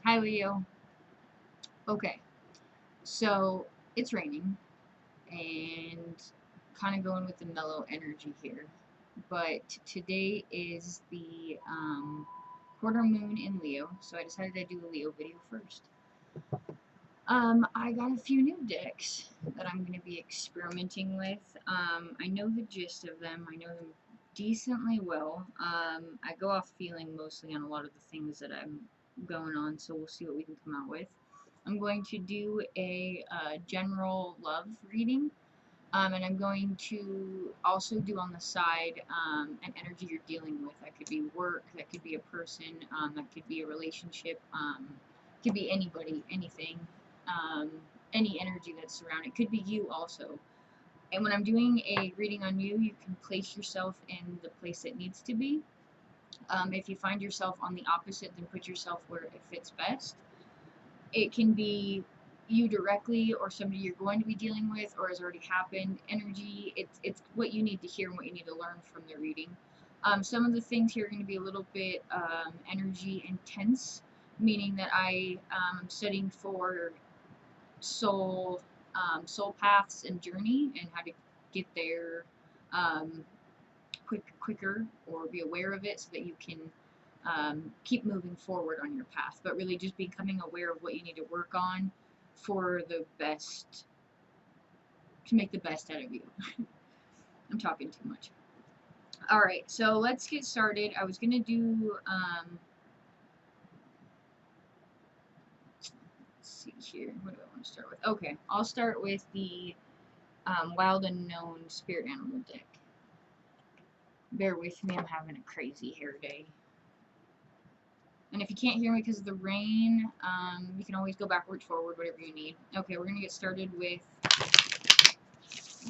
Hi, Leo. Okay, so it's raining and kind of going with the mellow energy here. But today is the quarter moon in Leo, so I decided to do a Leo video first. I got a few new decks that I'm going to be experimenting with. I know the gist of them. I know them decently well. I go off feeling mostly on a lot of the things that I'm going on, so we'll see what we can come out with. I'm going to do a general love reading, and I'm going to also do on the side an energy you're dealing with. That could be work, that could be a person, that could be a relationship, could be anybody, anything, um, any energy that's surrounding. It could be you also. And when I'm doing a reading on you, you can place yourself in the place it needs to be. If you find yourself on the opposite, then put yourself where it fits best. It can be you directly or somebody you're going to be dealing with or has already happened. Energy, it's what you need to hear and what you need to learn from the reading. Some of the things here are going to be a little bit energy intense, meaning that I am studying for soul paths and journey and how to get there um, quicker or be aware of it so that you can keep moving forward on your path, but really just becoming aware of what you need to work on for the best, to make the best out of you. I'm talking too much. All right, so let's get started. I was gonna do, let's see here, what do I want to start with? Okay, I'll start with the Wild Unknown Spirit Animal deck. Bear with me, I'm having a crazy hair day. And if you can't hear me because of the rain, you can always go backwards, forward, whatever you need. Okay, we're going to get started with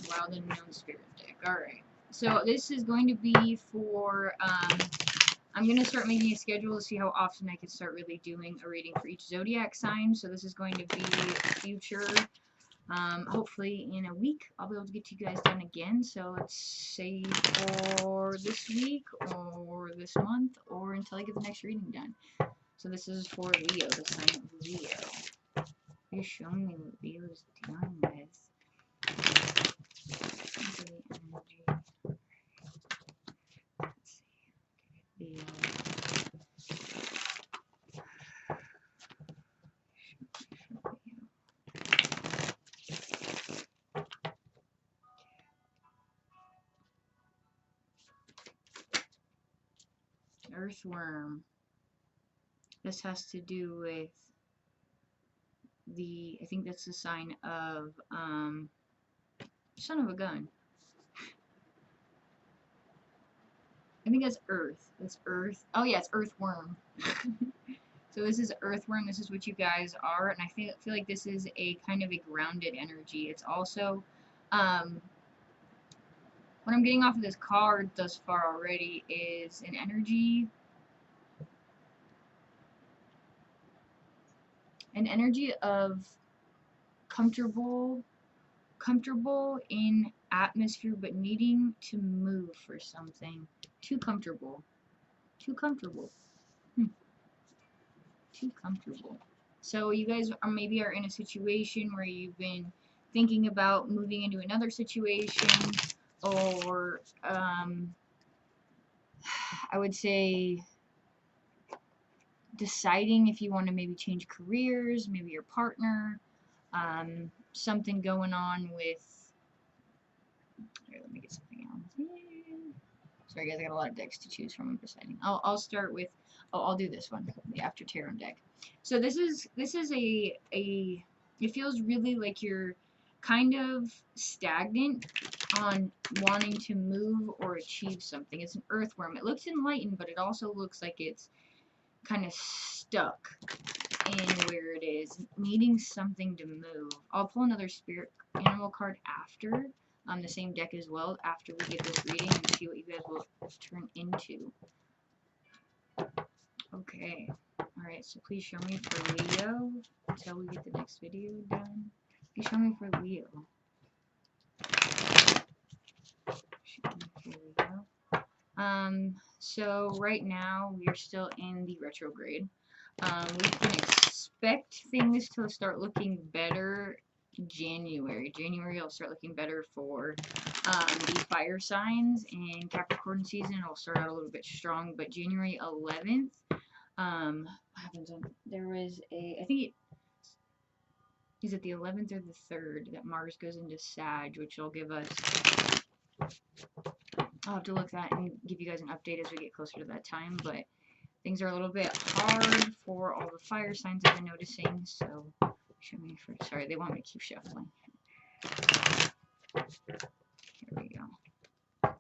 Wild Unknown Spirit deck. Alright, so this is going to be for, I'm going to start making a schedule to see how often I can start really doing a reading for each zodiac sign. So this is going to be future. Hopefully in a week I'll be able to get you guys done again. So let's say for this week or this month or until I get the next reading done. So this is for Leo, the sign of Leo. You're showing me what Leo is dealing with. Energy. Let's see. Leo. Earthworm. This has to do with I think that's the sign of, son of a gun. I think that's Earth. That's Earth. Oh yeah, it's Earthworm. So this is Earthworm. This is what you guys are, and I feel like this is a kind of a grounded energy. It's also, what I'm getting off of this card thus far already is an energy of comfortable in atmosphere, but needing to move for something. Too comfortable. Too comfortable. Too comfortable. So you guys are maybe in a situation where you've been thinking about moving into another situation, or I would say deciding if you want to maybe change careers, maybe your partner, something going on with. Here, let me get something else. Sorry guys, I got a lot of decks to choose from. I'm deciding. I'll start with. Oh, I'll do this one, the After Tarot deck. So this is a. It feels really like you're kind of stagnant on wanting to move or achieve something. It's an earthworm. It looks enlightened, but it also looks like it's kind of stuck in where it is, needing something to move. I'll pull another spirit animal card after, the same deck as well, after we get this reading and see what you guys will turn into. Okay. Alright, so please show me for Leo until we get the next video done. Please show me for Leo. Show me for Leo. So right now we are still in the retrograde. We can expect things to start looking better January. January will start looking better for the fire signs, and Capricorn season will start out a little bit strong, but January 11th, what happens on, there was a, I think it, is it the 11th or the 3rd that Mars goes into Sag, which will give us, I'll have to look that and give you guys an update as we get closer to that time, but things are a little bit hard for all the fire signs I've been noticing, so show me for, sorry, they want me to keep shuffling. Here we go. Alright.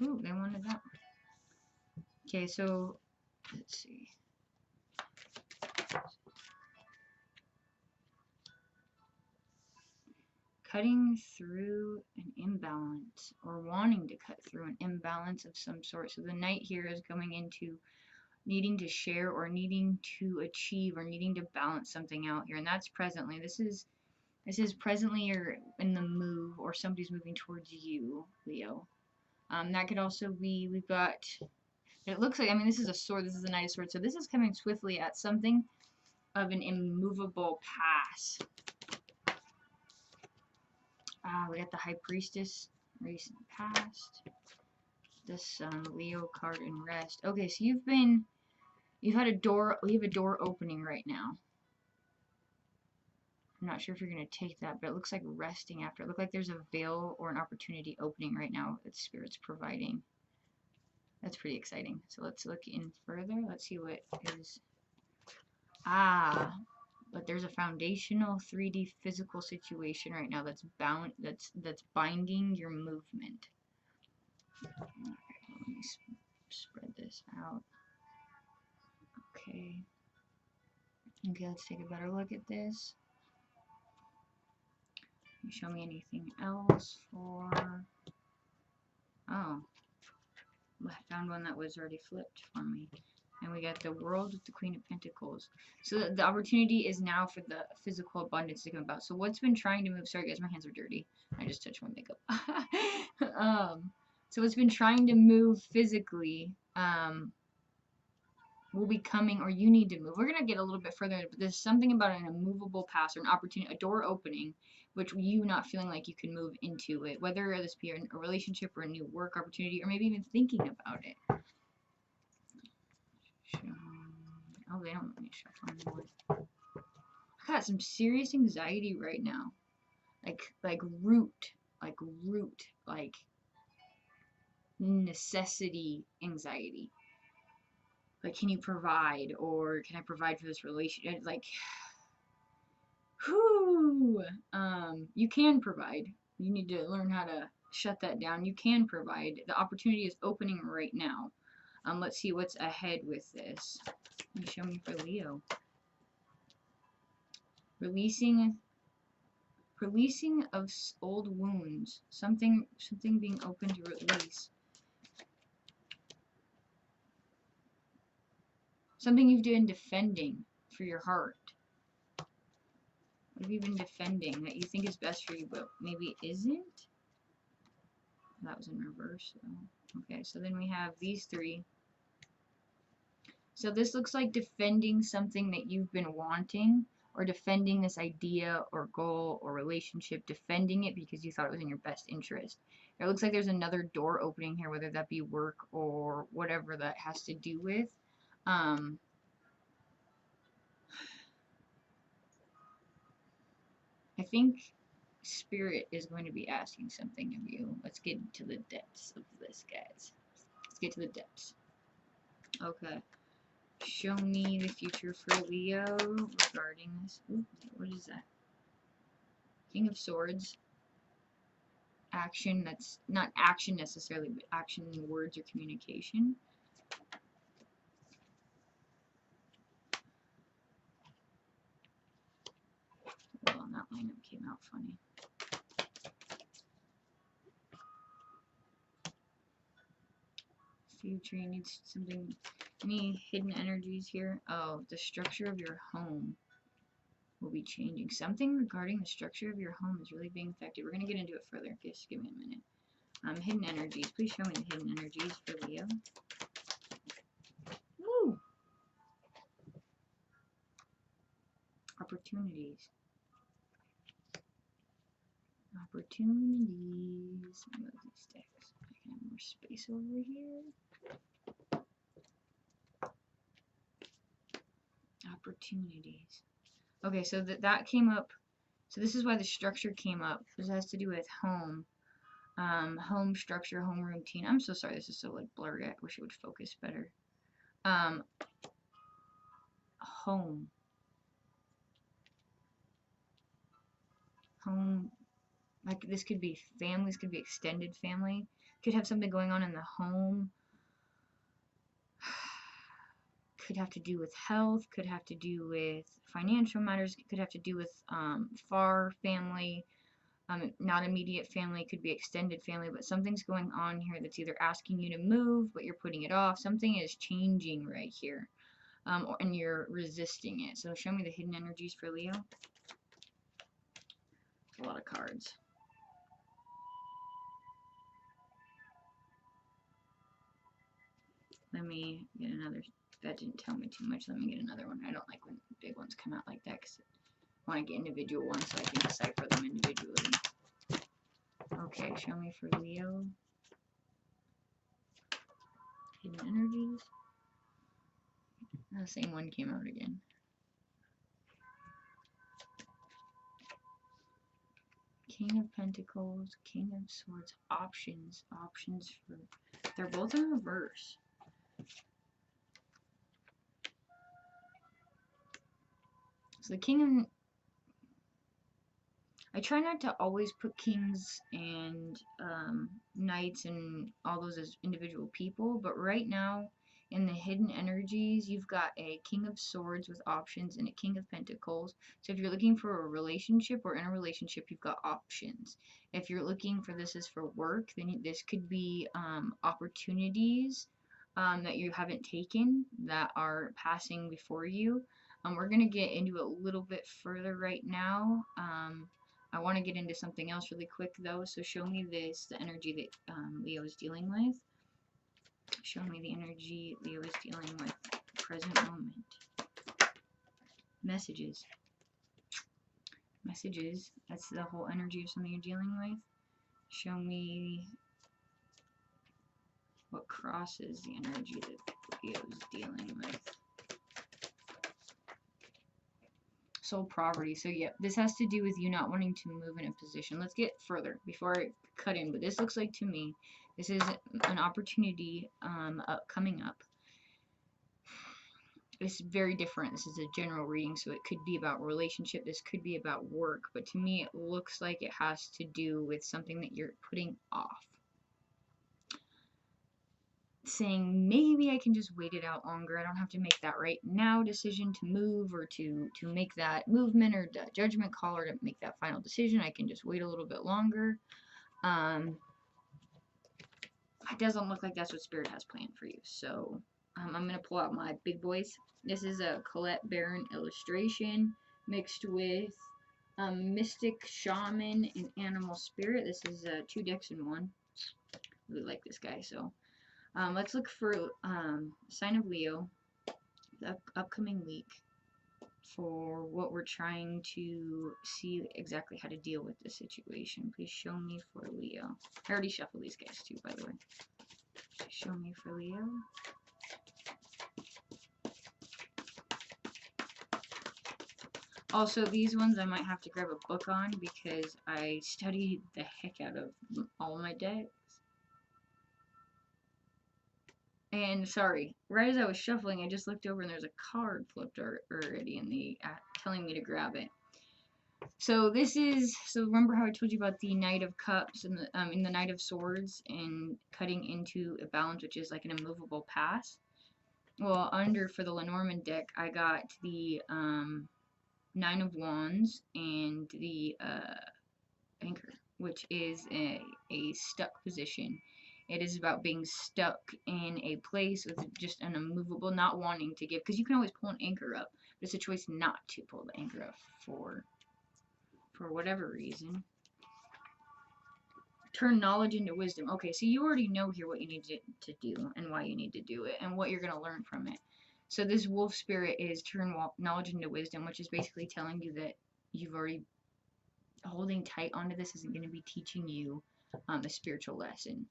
Ooh, they wanted that. Okay, so let's see. Cutting through an imbalance, or wanting to cut through an imbalance of some sort. So the Knight here is going into needing to share or needing to achieve or needing to balance something out here, and that's presently. This is presently you're in the move, or somebody's moving towards you, Leo. That could also be, we've got, it looks like, I mean, this is a sword, this is a Knight of Swords, so this is coming swiftly at something of an immovable pass. We got the High Priestess, recent past, the Sun, Leo card, and rest. Okay, so you have a door opening right now. I'm not sure if you're going to take that, but it looks like resting after. It looks like there's a veil or an opportunity opening right now that Spirit's providing. That's pretty exciting. So let's look in further. Let's see what is... but there's a foundational 3D physical situation right now that's bound, that's binding your movement. Alright, let me spread this out. Okay. Okay, let's take a better look at this. Can you show me anything else for... Oh. I found one that was already flipped for me. And we got the World with the Queen of Pentacles. So the opportunity is now for the physical abundance to come about. So what's been trying to move... Sorry guys, my hands are dirty. I just touched my makeup. So what's been trying to move physically will be coming, or you need to move. We're going to get a little bit further, but there's something about an immovable pass or an opportunity, a door opening, which you not feeling like you can move into it, whether this be a relationship or a new work opportunity, or maybe even thinking about it. Oh, they don't let me shuffle anymore. I got some serious anxiety right now. Like necessity anxiety. Like, can you provide, or can I provide for this relationship? Like, whoo, you can provide. You need to learn how to shut that down. You can provide. The opportunity is opening right now. Let's see what's ahead with this. Let me show me for Leo. Releasing of old wounds. Something being open to release. Something you've been defending for your heart. What have you been defending that you think is best for you, but maybe isn't? That was in reverse. So. Okay, so then we have these three. So this looks like defending something that you've been wanting, or defending this idea or goal or relationship, defending it because you thought it was in your best interest. It looks like there's another door opening here, whether that be work or whatever that has to do with. I think Spirit is going to be asking something of you. Let's get into the depths of this, guys. Let's get to the depths. Okay. Show me the future for Leo regarding this. Ooh, what is that? King of Swords. Action, that's not action necessarily, but action in words or communication. Well, that lineup came out funny. Future, you need something. Any hidden energies here? Oh, the structure of your home will be changing. Something regarding the structure of your home is really being affected. We're going to get into it further. Just give me a minute. Hidden energies. Please show me the hidden energies for Leo. Opportunities. Opportunities. Move these decks. I can have more space over here. Opportunities. Okay, so that came up. So this is why the structure came up. This has to do with home. Home structure, home routine. I'm so sorry, this is so like blurry. I wish it would focus better. Home. Home. Like this could be family, this could be extended family. Could have something going on in the home. Could have to do with health, could have to do with financial matters, could have to do with far family, not immediate family, could be extended family, but something's going on here that's either asking you to move, but you're putting it off. Something is changing right here, and you're resisting it. So show me the hidden energies for Leo. A lot of cards. Let me get another. That didn't tell me too much. Let me get another one. I don't like when big ones come out like that because I want to get individual ones so I can decipher them individually. Okay, show me for Leo. Hidden energies. The same one came out again. King of Pentacles, King of Swords, options. Options for... They're both in reverse. So the King of... I try not to always put kings and knights and all those as individual people, but right now in the hidden energies, you've got a King of Swords with options and a King of Pentacles. So if you're looking for a relationship or in a relationship, you've got options. If you're looking for this as for work, then this could be opportunities that you haven't taken that are passing before you. We're going to get into it a little bit further right now. I want to get into something else really quick though, so show me this, the energy that Leo is dealing with. Show me the energy Leo is dealing with present moment. Messages. Messages, that's the whole energy of something you're dealing with. Show me what crosses the energy that Leo is dealing with. Soul poverty. So yeah, this has to do with you not wanting to move in a position. Let's get further before I cut in, but this looks like to me this is an opportunity coming up. It's very different. This is a general reading, so it could be about relationship, this could be about work, but to me it looks like it has to do with something that you're putting off. Saying maybe I can just wait it out longer. I don't have to make that right now decision to move or to make that movement or that judgment call or to make that final decision. I can just wait a little bit longer. It doesn't look like that's what Spirit has planned for you. So I'm going to pull out my big boys. This is a Colette Baron illustration mixed with Mystic Shaman and Animal Spirit. This is 2 decks in 1. Really like this guy, so let's look for sign of Leo, the upcoming week, for what we're trying to see exactly how to deal with this situation. Please show me for Leo. I already shuffled these guys too, by the way. Show me for Leo. Also, these ones I might have to grab a book on because I studied the heck out of all my decks. And sorry, right as I was shuffling, I just looked over and there's a card flipped already in the telling me to grab it. So this is, so remember how I told you about the Knight of Cups and the, in the Knight of Swords and cutting into a balance, which is like an immovable pass. Well, under for the Lenormand deck, I got the 9 of Wands and the Anchor, which is a stuck position. It is about being stuck in a place with just an immovable, not wanting to give, because you can always pull an anchor up, but it's a choice not to pull the anchor up for whatever reason. Turn knowledge into wisdom. Okay, so you already know here what you need to do and why you need to do it and what you're going to learn from it. So this wolf spirit is turn knowledge into wisdom, which is basically telling you that you've already holding tight onto this isn't going to be teaching you a spiritual lesson.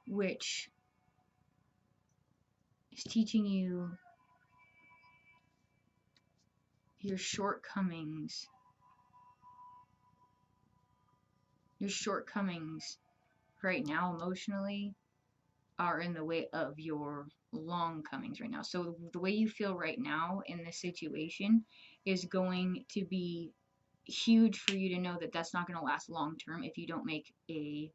Which is teaching you your shortcomings. Your shortcomings right now emotionally are in the way of your long comings right now. So the way you feel right now in this situation is going to be huge for you to know that that's not going to last long term if you don't make a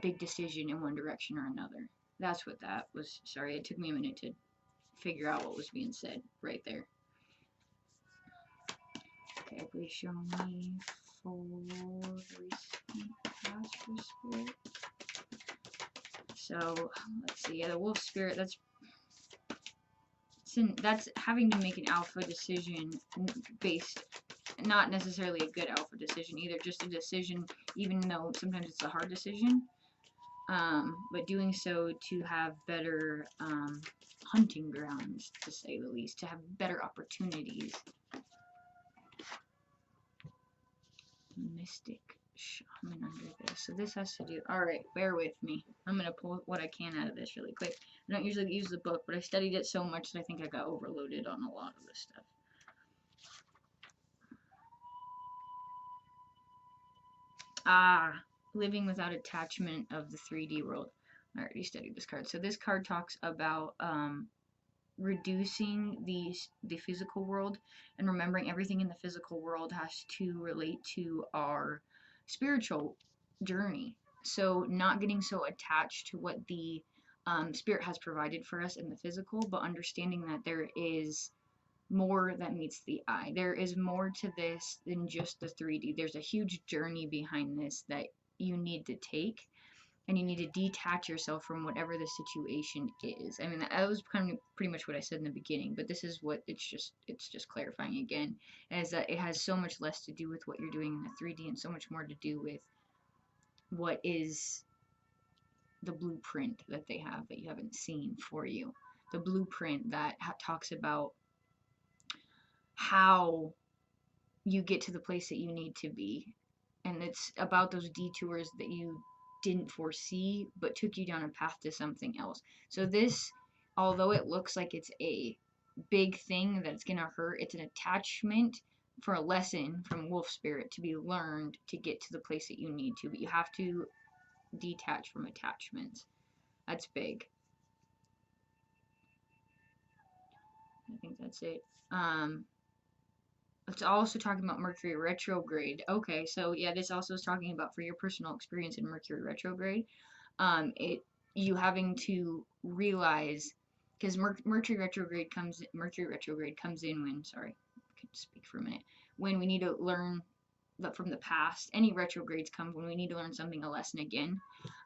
big decision in one direction or another. That's what that was. Sorry, it took me a minute to figure out what was being said right there. Okay, please show me for recent past for spirit. So let's see. Yeah, the wolf spirit. That's having to make an alpha decision based, not necessarily a good alpha decision either. Just a decision, even though sometimes it's a hard decision. But doing so to have better hunting grounds, to say the least, to have better opportunities. Mystic shaman under this. So this has to do, alright, bear with me. I'm going to pull what I can out of this really quick. I don't usually use the book, but I studied it so much that I think I got overloaded on a lot of this stuff. Living without attachment of the 3D world. I already studied this card. So this card talks about reducing the physical world and remembering everything in the physical world has to relate to our spiritual journey. So not getting so attached to what the spirit has provided for us in the physical, but understanding that there is more that meets the eye. There is more to this than just the 3D. There's a huge journey behind this that you need to take, and you need to detach yourself from whatever the situation is. I mean, that was kind of pretty much what I said in the beginning, but this is what it's just clarifying again, is that it has so much less to do with what you're doing in the 3D and so much more to do with what is the blueprint that they have that you haven't seen for you. The blueprint that talks about how you get to the place that you need to be. And it's about those detours that you didn't foresee but took you down a path to something else. So this, although it looks like it's a big thing that's going to hurt, it's an attachment for a lesson from wolf spirit to be learned to get to the place that you need to. But you have to detach from attachments. That's big. I think that's it. It's also talking about Mercury retrograde. Okay, so yeah, this also is talking about for your personal experience in Mercury retrograde. You having to realize, because Mercury retrograde comes in when, sorry, I could speak for a minute, when we need to learn from the past. Any retrogrades come when we need to learn something, a lesson again.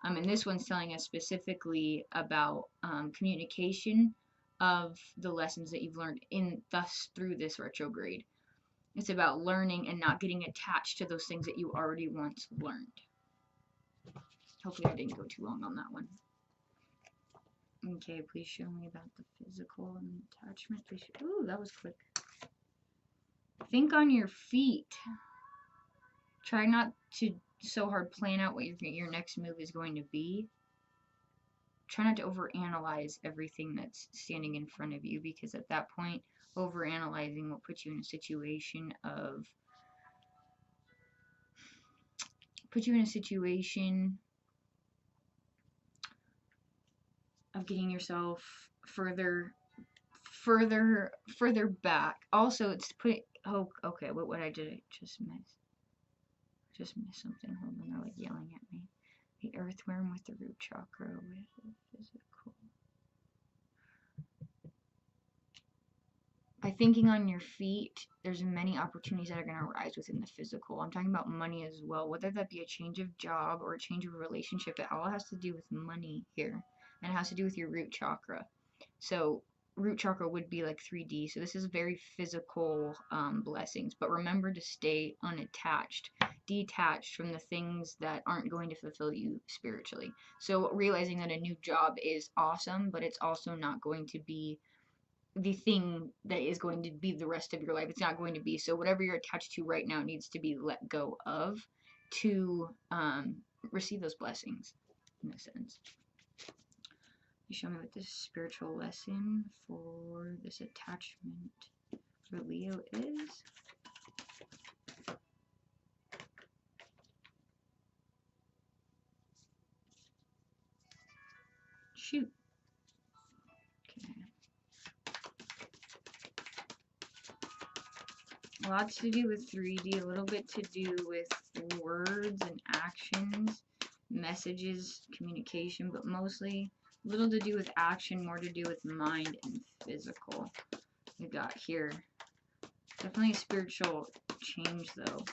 And this one's telling us specifically about communication of the lessons that you've learned through this retrograde. It's about learning and not getting attached to those things that you already once learned. Hopefully I didn't go too long on that one. Okay, please show me about the physical and attachment. Please ooh, that was quick. Think on your feet. Try not to so hard plan out what your next move is going to be. Try not to overanalyze everything that's standing in front of you, because at that point, overanalyzing will put you in a situation of getting yourself further back. Also, it's okay, what I did, I just missed something. Hold on, they're like yelling at me. The earthworm with the root chakra with the physical. By thinking on your feet, there's many opportunities that are going to arise within the physical. I'm talking about money as well, whether that be a change of job or a change of relationship. It all has to do with money here, and it has to do with your root chakra. So root chakra would be like 3D. So this is very physical blessings, but remember to stay unattached detached from the things that aren't going to fulfill you spiritually. So realizing that a new job is awesome, but it's also not going to be the thing that is going to be the rest of your life. It's not going to be. So whatever you're attached to right now needs to be let go of to receive those blessings, in a sense. You show me what this spiritual lesson for this attachment for Leo is. Shoot. Okay. Lots to do with 3D, a little bit to do with words and actions, messages, communication, but mostly little to do with action, more to do with mind and physical. We got here. Definitely a spiritual change though.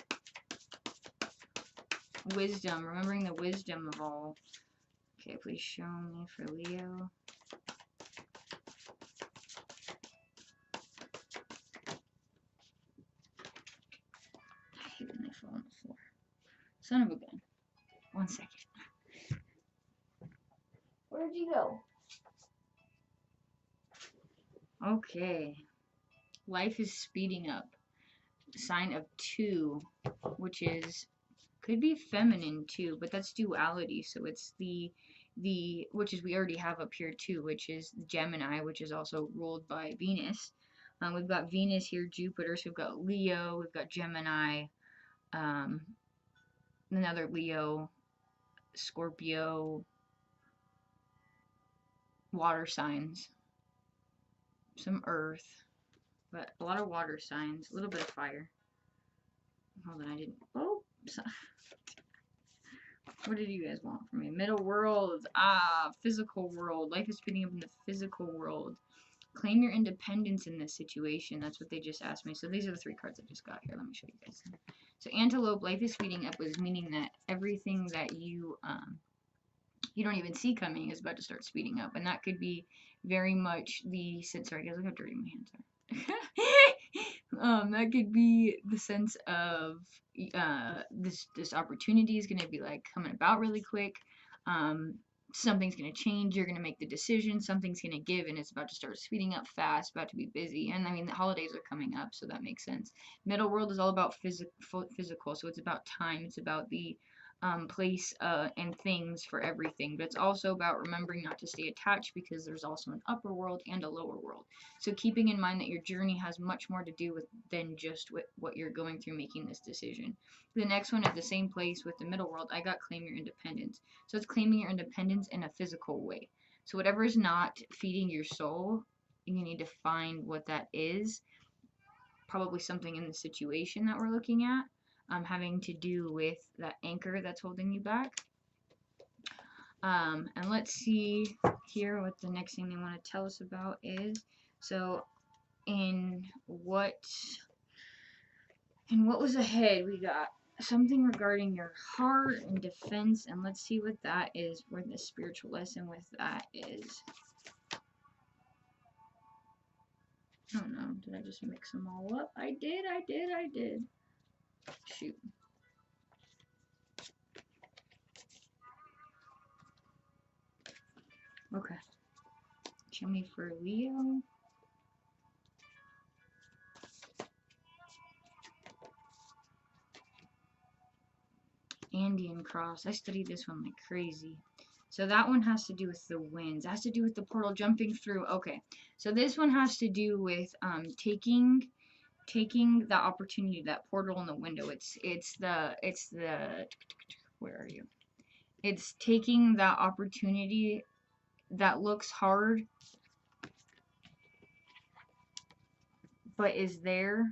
Wisdom, remembering the wisdom of all. Okay, please show me for Leo. I hate when they fall on the floor. Son of a gun. 1 second. Where'd you go? Okay. Life is speeding up. Sign of 2, which is, could be feminine too, but that's duality. So it's the which is we already have up here too, which is Gemini, which is also ruled by Venus. We've got Venus here, Jupiter, so we've got Leo, we've got Gemini, another Leo, Scorpio, water signs, some earth, but a lot of water signs, a little bit of fire. Hold on, I didn't. Oh, what did you guys want from me? Middle world. Physical world. Life is speeding up in the physical world. Claim your independence in this situation. That's what they just asked me. So these are the 3 cards I just got here. Let me show you guys. So Antelope, life is speeding up, was meaning that everything that you don't even see coming is about to start speeding up, and that could be very much the sense. Sorry, guys, look how dirty my hands are. That could be the sense of this opportunity is going to be like coming about really quick. Something's going to change. You're going to make the decision. Something's going to give, and it's about to start speeding up fast. About to be busy, and I mean the holidays are coming up, so that makes sense. Middle world is all about physical, so it's about time. It's about the place and things for everything, but it's also about remembering not to stay attached, because there's also an upper world and a lower world. So keeping in mind that your journey has much more to do with than just with what you're going through making this decision. The next one at the same place with the middle world, I got claim your independence. So it's claiming your independence in a physical way. So whatever is not feeding your soul, you need to find what that is. Probably something in the situation that we're looking at. Having to do with that anchor that's holding you back. And let's see here what the next thing they want to tell us about is. So in what was ahead, we got something regarding your heart and defense, and let's see what that is, where the spiritual lesson with that is. Oh no, did I just mix them all up? I did. Shoot. Okay. Show me for Leo. Andean cross. I studied this one like crazy. So that one has to do with the winds. It has to do with the portal jumping through. Okay. So this one has to do with taking the opportunity, that portal in the window. It's the where are you? It's taking that opportunity that looks hard but is there,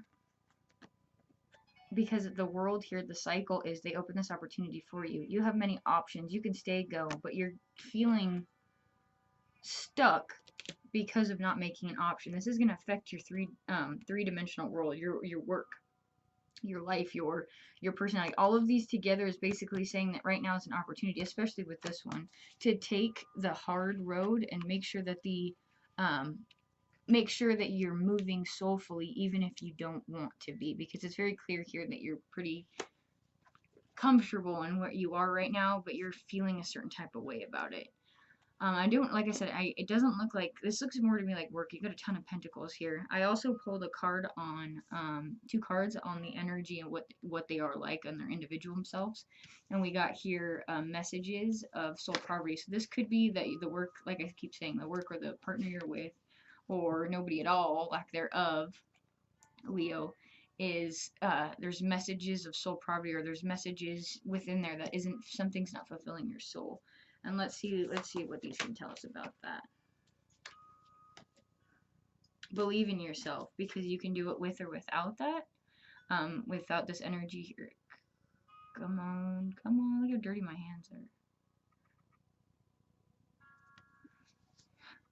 because the world here, the cycle is they open this opportunity for you. You have many options. You can stay, go, but you're feeling stuck because of not making an option. This is going to affect your three-dimensional world, your work, your life, your personality. All of these together is basically saying that right now is an opportunity, especially with this one, to take the hard road and make sure that you're moving soulfully, even if you don't want to be, because it's very clear here that you're pretty comfortable in where you are right now, but you're feeling a certain type of way about it. I don't, like I said, it doesn't look like, this looks more to me like work. You got a ton of pentacles here. I also pulled a card on, 2 cards on the energy and what they are like and their individual themselves. And we got here, messages of soul poverty. So this could be that the work, like I keep saying, the work or the partner you're with, or nobody at all, lack thereof, Leo, is, there's messages of soul poverty, or there's messages within there that isn't, something's not fulfilling your soul. And let's see what these can tell us about that. Believe in yourself, because you can do it with or without that. Without this energy here. Come on, come on, look how dirty my hands are.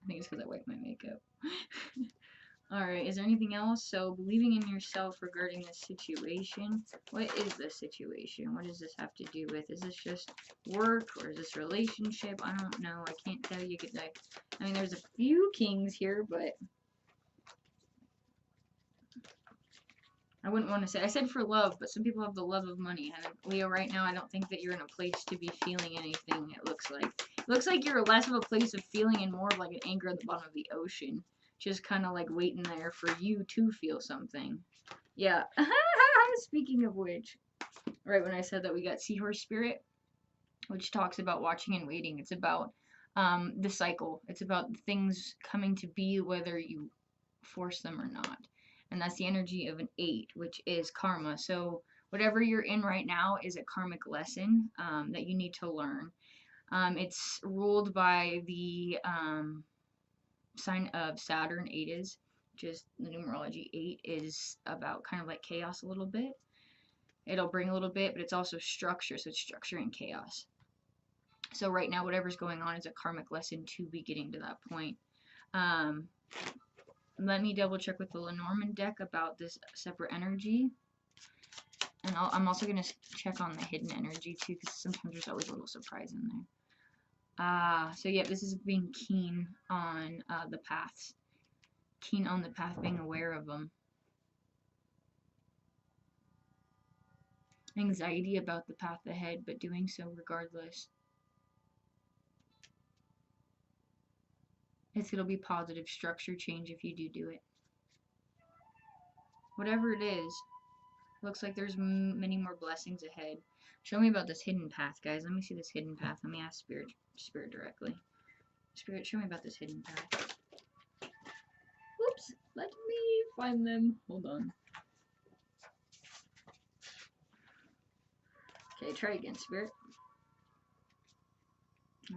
I think it's because I wiped my makeup. Alright, is there anything else? So, believing in yourself regarding this situation. What is this situation? What does this have to do with? Is this just work, or is this relationship? I don't know. I can't tell you. I mean, there's a few kings here, but I wouldn't want to say. I said for love, but some people have the love of money. And Leo, right now, I don't think that you're in a place to be feeling anything, it looks like. It looks like you're less of a place of feeling and more of like an anchor at the bottom of the ocean. Just kind of like waiting there for you to feel something. Yeah. Speaking of which, right when I said that we got Seahorse Spirit, which talks about watching and waiting. It's about the cycle. It's about things coming to be whether you force them or not. And that's the energy of an 8, which is karma. So whatever you're in right now is a karmic lesson that you need to learn. It's ruled by the sign of Saturn. 8 is, which is the numerology 8, is about kind of like chaos a little bit. It'll bring a little bit, but it's also structure, so it's structure and chaos. So right now, whatever's going on is a karmic lesson to be getting to that point. Let me double check with the Lenormand deck about this separate energy. And I'm also going to check on the hidden energy too, because sometimes there's always a little surprise in there. So yeah, this is being keen on the paths. Keen on the path, being aware of them. Anxiety about the path ahead, but doing so regardless. It'll be positive structure change if you do it. Whatever it is, looks like there's many more blessings ahead. Show me about this hidden path, guys. Let me see this hidden path. Let me ask Spirit directly. Spirit, show me about this hidden path. Whoops, let me find them. Hold on. Okay, try again, Spirit.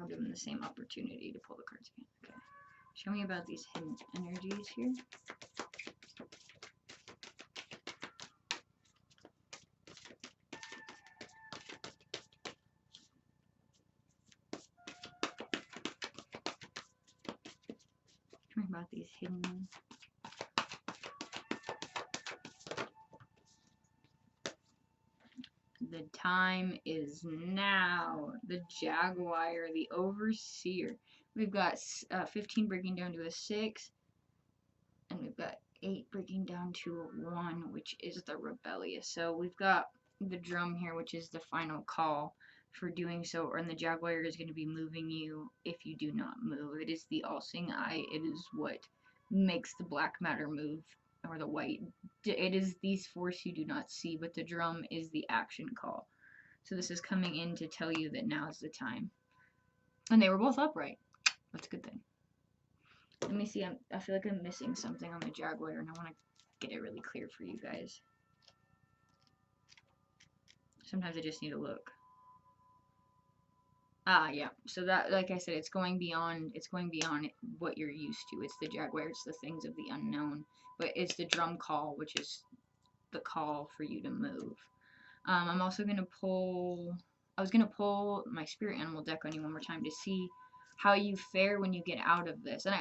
I'll give them the same opportunity to pull the cards again. Okay. Show me about these hidden energies here. Show me about these hidden. The time is now. The Jaguar, the Overseer. We've got 15 breaking down to a 6. And we've got 8 breaking down to a 1, which is the Rebellious. So we've got the drum here, which is the final call for doing so. And the Jaguar is going to be moving you if you do not move. It is the all-seeing eye. It is what makes the black matter move. Or the white. It is these force you do not see, but the drum is the action call. So this is coming in to tell you that now is the time. And they were both upright. That's a good thing. Let me see. I feel like I'm missing something on the Jaguar, and I want to get it really clear for you guys. Sometimes I just need to look. Yeah. So that, like I said, it's going beyond what you're used to. It's the Jaguar. It's the things of the unknown. But it's the drum call, which is the call for you to move. I'm also going to pull... I was going to pull my spirit animal deck on you one more time to see how you fare when you get out of this. And I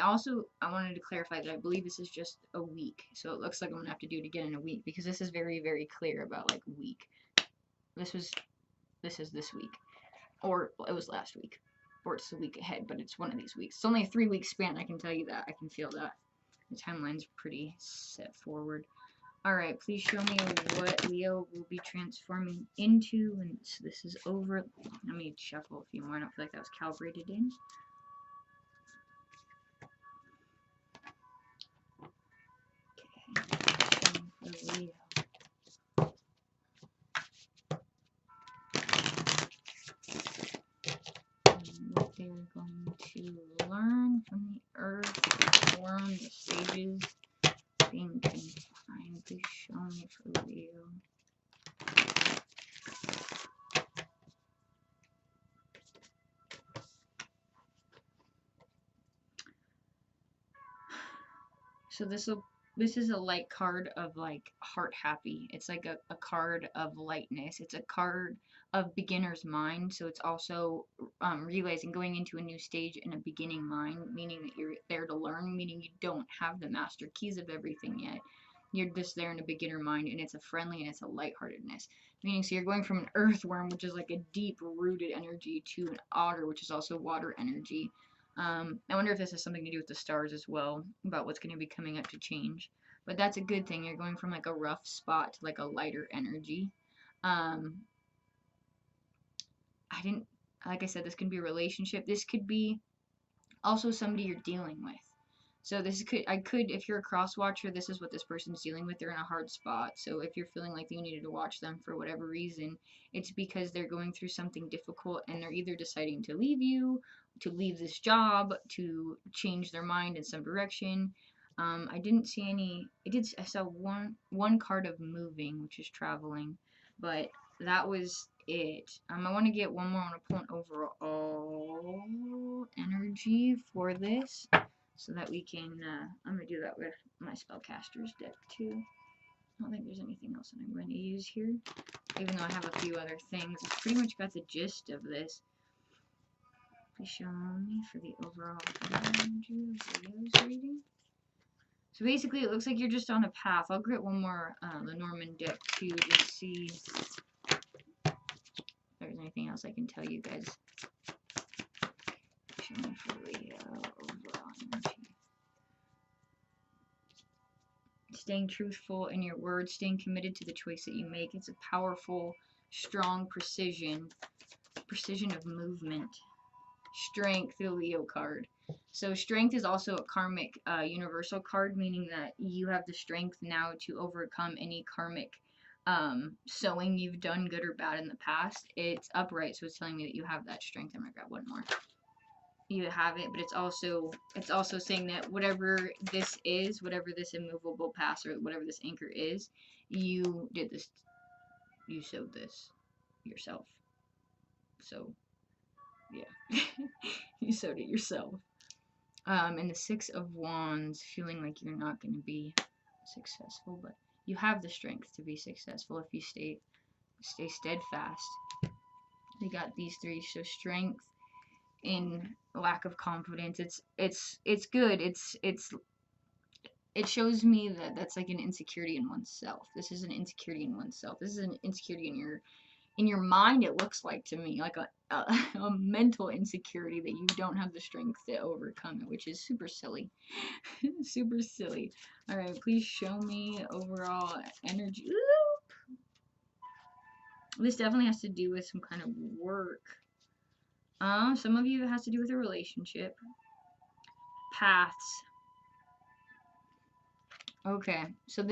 wanted to clarify that I believe this is just a week. So it looks like I'm going to have to do it again in a week, because this is very, very clear about, like, week. This is this week. Or it was last week. Or it's the week ahead, but it's one of these weeks. It's only a 3-week span, I can tell you that. I can feel that. The timeline's pretty set forward. Alright, please show me what Leo will be transforming into once this is over. Let me shuffle a few more. I don't feel like that was calibrated in. Okay, for Leo. And what they're going to learn from the earth, form, the stages, being confined. Please show me for Leo. So this is a light card of like heart happy. It's like a card of lightness. It's a card of beginner's mind. So it's also realizing going into a new stage in a beginning mind, meaning that you're there to learn, meaning you don't have the master keys of everything yet. You're just there in a beginner mind, and it's a friendly and it's a lightheartedness. Meaning, so you're going from an earthworm, which is like a deep rooted energy, to an otter, which is also water energy. I wonder if this has something to do with the stars as well, about what's going to be coming up to change. But that's a good thing. You're going from like a rough spot to like a lighter energy. Um, I didn't, like I said, this could be a relationship. This could be also somebody you're dealing with. So this could, if you're a cross watcher, this is what this person's dealing with. They're in a hard spot. So if you're feeling like you needed to watch them for whatever reason, it's because they're going through something difficult and they're either deciding to leave you, to leave this job, to change their mind in some direction. I didn't see any. I saw one card of moving, which is traveling, but that was it. I want to get one more. I want to pull an overall energy for this, so that we can. I'm gonna do that with my spellcaster's deck too. I don't think there's anything else that I'm going to use here, even though I have a few other things. I've pretty much got the gist of this. Please show me for the overall energy of Leo's reading. So basically, it looks like you're just on a path. I'll get one more Lenormand deck too to see if there's anything else I can tell you guys. Show me for Leo overall energy. Staying truthful in your words, staying committed to the choice that you make. It's a powerful, strong precision of movement. Strength, the Leo card. So strength is also a karmic universal card, meaning that you have the strength now to overcome any karmic sowing you've done, good or bad, in the past. It's upright, so it's telling me that you have that strength. I'm gonna grab one more. You have it, but it's also saying that whatever this is, whatever this immovable past or whatever this anchor is, you did this, you sowed this yourself. So yeah, you sowed it yourself. And the Six of Wands, feeling like you're not going to be successful, but you have the strength to be successful if you stay steadfast. We got these three. So strength in lack of confidence. It's good. It shows me that that's like an insecurity in oneself. This is an insecurity in oneself. This is an insecurity in your mind. It looks like to me like a mental insecurity that you don't have the strength to overcome it, which is super silly. Super silly. All right, please show me overall energy. Oop. This definitely has to do with some kind of work. Some of you it has to do with a relationship. Paths. Okay, so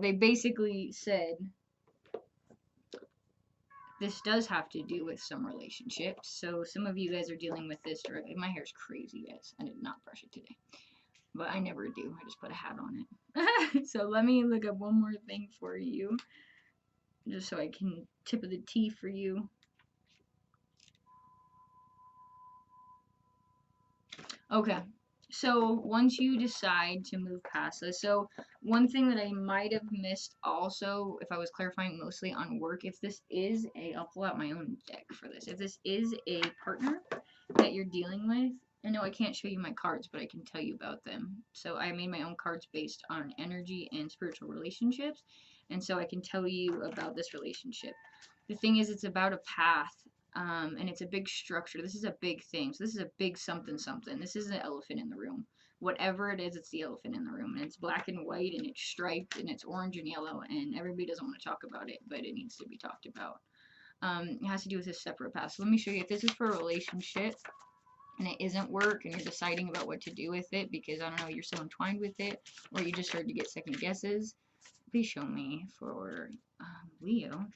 they basically said this does have to do with some relationships. So some of you guys are dealing with this directly. My hair's crazy, guys. I did not brush it today, but I never do. I just put a hat on it. So let me look up one more thing for you, just so I can tip of the tea for you. Okay, so once you decide to move past this, so one thing that I might have missed also, if I was clarifying mostly on work, if this is I'll pull out my own deck for this. If this is a partner that you're dealing with, I know I can't show you my cards, but I can tell you about them. So I made my own cards based on energy and spiritual relationships, and so I can tell you about this relationship. The thing is, it's about a path. And it's a big structure. This is a big thing. So this is a big something something. This is an elephant in the room. Whatever it is, it's the elephant in the room, and it's black and white, and it's striped, and it's orange and yellow, and everybody doesn't want to talk about it, but it needs to be talked about. It has to do with a separate path. So let me show you. If this is for a relationship and it isn't work, and you're deciding about what to do with it because, I don't know, you're so entwined with it, or you just started to get second guesses, please show me for Leo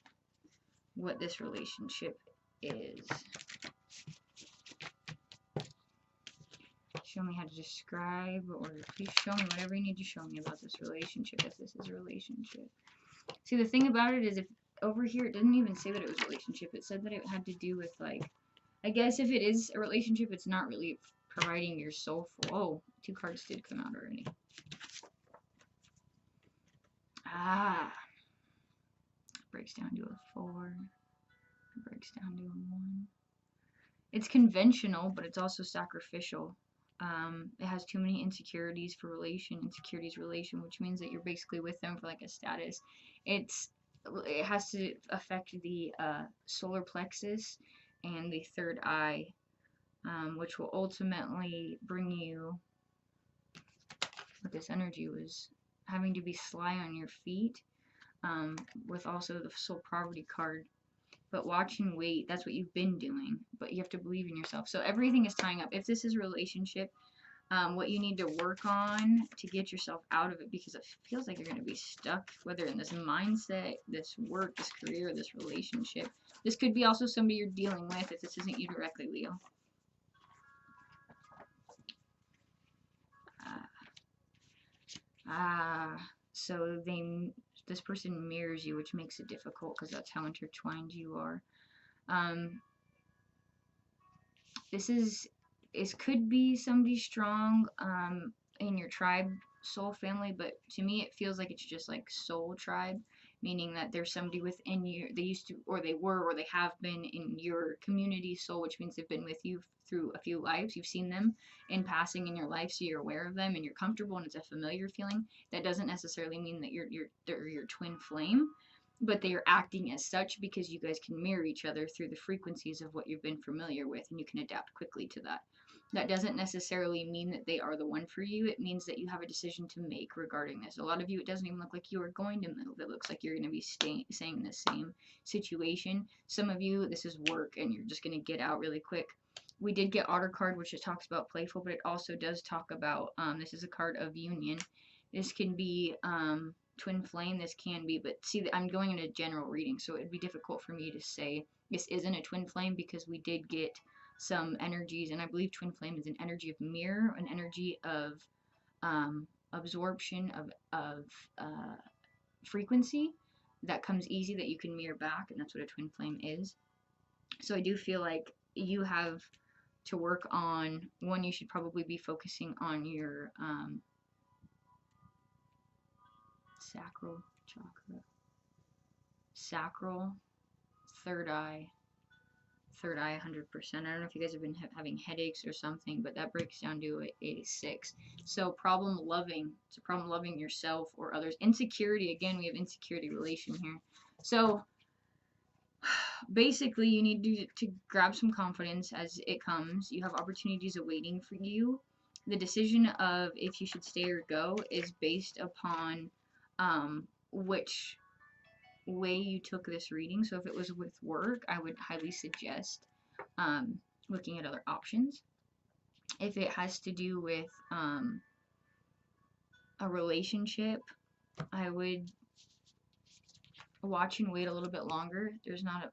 what this relationship is. Show me how to describe, or please show me whatever you need to show me about this relationship, if this is a relationship. See, the thing about it is, if over here it didn't even say that it was a relationship, it said that it had to do with, like, I guess if it is a relationship, it's not really providing your soul for. Oh, 2 cards did come out already. Ah, breaks down to a 4. It breaks down to a 1. It's conventional, but it's also sacrificial. It has too many insecurities for relation, which means that you're basically with them for like a status. It has to affect the solar plexus and the third eye, which will ultimately bring you. What this energy was having to be sly on your feet, with also the soul poverty card. But watch and wait, that's what you've been doing, but you have to believe in yourself. So everything is tying up. If this is a relationship, what you need to work on to get yourself out of it, because it feels like you're going to be stuck, whether in this mindset, this work, this career, this relationship. This could be also somebody you're dealing with if this isn't you directly, Leo. So this person mirrors you, which makes it difficult because that's how intertwined you are. This could be somebody strong in your tribe soul family, but to me it feels like it's just like soul tribe, meaning that there's somebody within you, they used to, or they were, or they have been in your community soul, which means they've been with you through a few lives. You've seen them in passing in your life, so you're aware of them and you're comfortable, and it's a familiar feeling. That doesn't necessarily mean that they're your twin flame, but they are acting as such because you guys can mirror each other through the frequencies of what you've been familiar with, and you can adapt quickly to that. That doesn't necessarily mean that they are the one for you. It means that you have a decision to make regarding this. A lot of you, it doesn't even look like you are going to move. It looks like you're going to be staying in the same situation. Some of you, this is work, and you're just going to get out really quick. We did get Otter card, which it talks about playful, but it also does talk about, this is a card of union. This can be twin flame, this can be, but see, I'm going in a general reading, so it'd be difficult for me to say this isn't a twin flame, because we did get some energies, and I believe twin flame is an energy of mirror, an energy of absorption of frequency that comes easy, that you can mirror back, and that's what a twin flame is. So I do feel like you have to work on, one, you should probably be focusing on your sacral chakra, sacral, third eye 100%. I don't know if you guys have been having headaches or something, but that breaks down to a 6. So problem loving, it's a problem loving yourself or others. Insecurity, again, we have insecurity relation here. So basically you need to grab some confidence as it comes. You have opportunities awaiting for you. The decision of if you should stay or go is based upon which way you took this reading. So if it was with work, I would highly suggest looking at other options. If it has to do with a relationship, I would watch and wait a little bit longer. There's not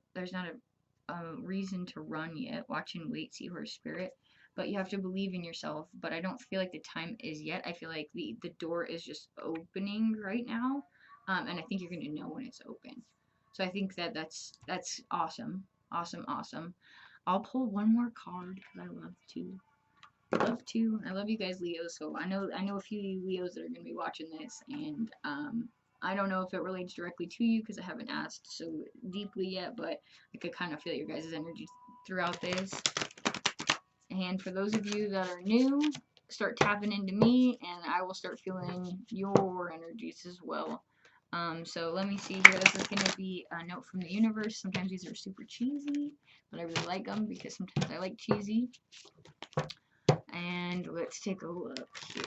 a reason to run yet. Watch and wait, see her spirit. But you have to believe in yourself. But I don't feel like the time is yet. I feel like the door is just opening right now. And I think you're going to know when it's open. So I think that's awesome. Awesome. I'll pull one more card because I love to. I love you guys, Leos. So I know a few Leos that are going to be watching this, and I don't know if it relates directly to you because I haven't asked so deeply yet, but I could kind of feel your guys' energy throughout this. And for those of you that are new, start tapping into me, and I will start feeling your energies as well. So let me see here. This is going to be a note from the universe. Sometimes these are super cheesy, but I really like them because sometimes I like cheesy. And let's take a look here.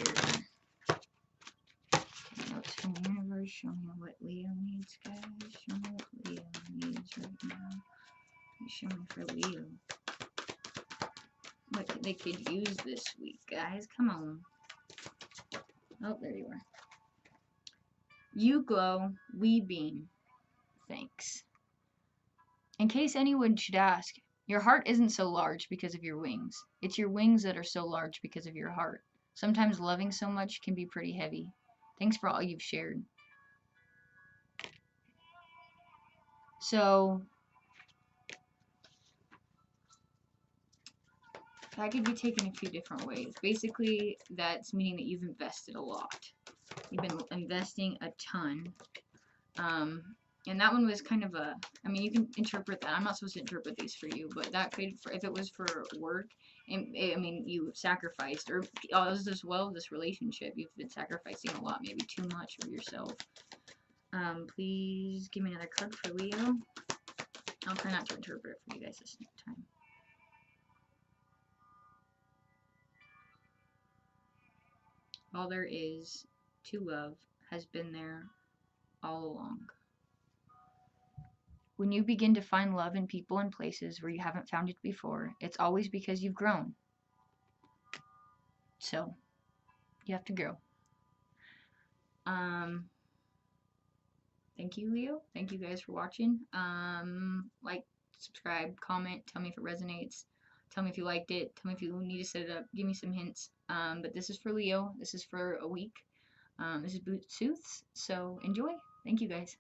Notes from the universe. Show me what Leo needs, guys. Show me what Leo needs right now. Show me for Leo. What they could use this week, guys. Come on. Oh, there you are. You glow, we beam. Thanks. In case anyone should ask, your heart isn't so large because of your wings. It's your wings that are so large because of your heart. Sometimes loving so much can be pretty heavy. Thanks for all you've shared. So, that could be taken a few different ways. Basically, that's meaning that you've invested a lot. You've been investing a ton. And that one was kind of a, I mean, you can interpret that. I'm not supposed to interpret these for you, but that could, if it was for work, and I mean, you sacrificed, or as well, this relationship, you've been sacrificing a lot, maybe too much of yourself. Please give me another card for Leo. I'll try not to interpret it for you guys this time. All there is to love has been there all along. When you begin to find love in people and places where you haven't found it before, it's always because you've grown. So, you have to grow. Thank you, Leo. Thank you guys for watching. Like, subscribe, comment, tell me if it resonates. Tell me if you liked it. Tell me if you need to set it up. Give me some hints. But this is for Leo. This is for a week. This is BootsSooths. So, enjoy. Thank you, guys.